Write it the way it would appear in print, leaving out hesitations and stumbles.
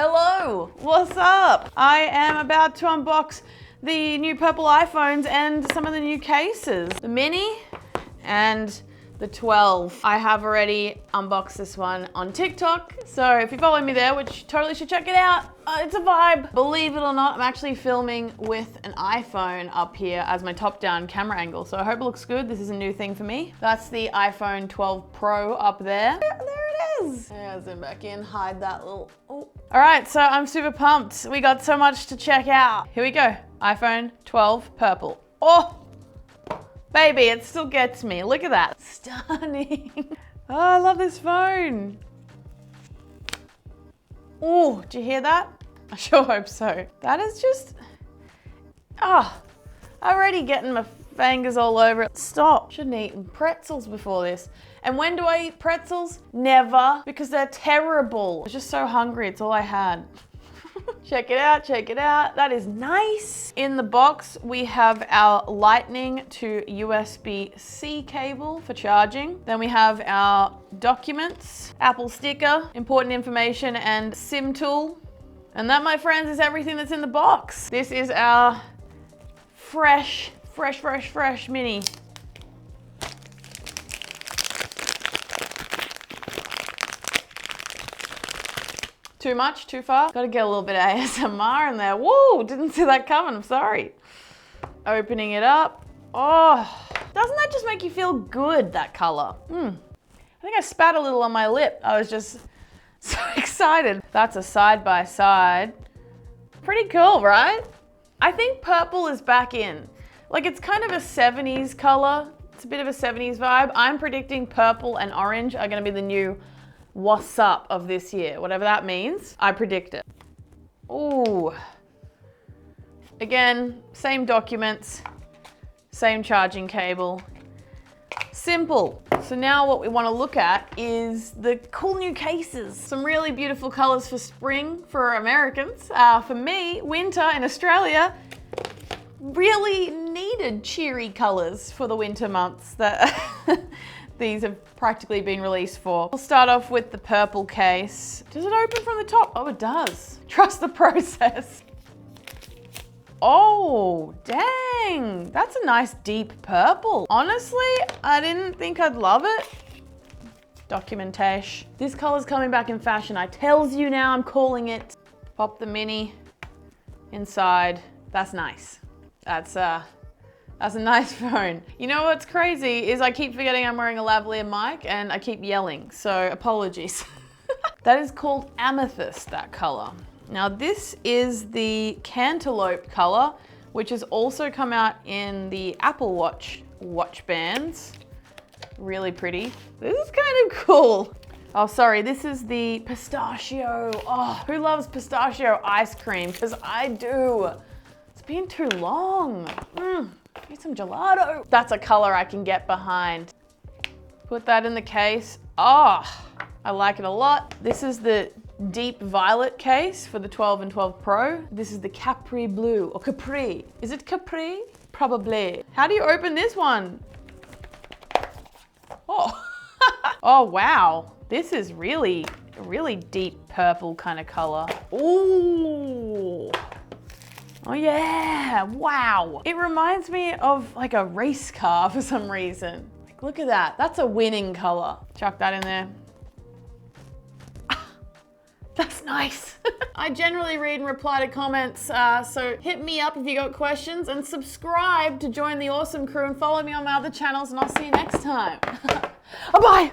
Hello, what's up? I am about to unbox the new purple iPhones and some of the new cases. The mini and the 12. I have already unboxed this one on TikTok, so if you follow me there, which you totally should check it out, it's a vibe. Believe it or not, I'm actually filming with an iPhone up here as my top-down camera angle, so I hope it looks good. This is a new thing for me. That's the iPhone 12 Pro up there. There it is. Yeah, zoom back in, hide that little, oh. All right, so I'm super pumped. We got so much to check out. Here we go, iPhone 12 purple. Oh! Baby, it still gets me. Look at that. Stunning. Oh, I love this phone. Oh, did you hear that? I sure hope so. That is just, already getting my fingers all over it. Stop. Shouldn't have eaten pretzels before this. And when do I eat pretzels? Never, because they're terrible. I was just so hungry, it's all I had. Check it out, check it out. That is nice. In the box, we have our lightning to USB-C cable for charging. Then we have our documents, Apple sticker, important information, and SIM tool. And that, my friends, is everything that's in the box. This is our fresh mini. Too much, too far? Gotta get a little bit of ASMR in there. Whoa, didn't see that coming, I'm sorry. Opening it up. Oh, doesn't that just make you feel good, that color? I think I spat a little on my lip. I was just so excited. That's a side-by-side. Pretty cool, right? I think purple is back in. Like, it's kind of a 70s color. It's a bit of a 70s vibe. I'm predicting purple and orange are gonna be the new what's up of this year, whatever that means. I predict it. Ooh. Again, same documents, same charging cable. Simple. So now what we want to look at is the cool new cases. Some really beautiful colors for spring for Americans. For me, winter in Australia, really needed cheery colors for the winter months that these have practically been released for. We'll start off with the purple case. Does it open from the top? Oh, it does. Trust the process. Oh, dang. That's a nice deep purple. Honestly, I didn't think I'd love it. Documentation. This color's coming back in fashion. I tells you now, I'm calling it. Pop the mini inside. That's nice. That's a nice phone. You know what's crazy is I keep forgetting I'm wearing a lavalier mic and I keep yelling, so apologies. That is called amethyst, that color. Now this is the cantaloupe color, which has also come out in the Apple Watch bands. Really pretty. This is kind of cool. Oh, sorry, this is the pistachio. Oh, who loves pistachio ice cream? Because I do. It's been too long. Need some gelato. That's a color I can get behind. Put that in the case. Oh, I like it a lot. This is the deep violet case for the 12 and 12 Pro. This is the Capri blue, or Capri. Is it Capri? Probably. How do you open this one? Oh, oh wow. This is really deep purple kind of color. Ooh. Oh yeah, wow. It reminds me of like a race car for some reason. Like, look at that, that's a winning color. Chuck that in there. That's nice. I generally read and reply to comments, so hit me up if you got questions and subscribe to join the awesome crew and follow me on my other channels, and I'll see you next time. Bye-bye.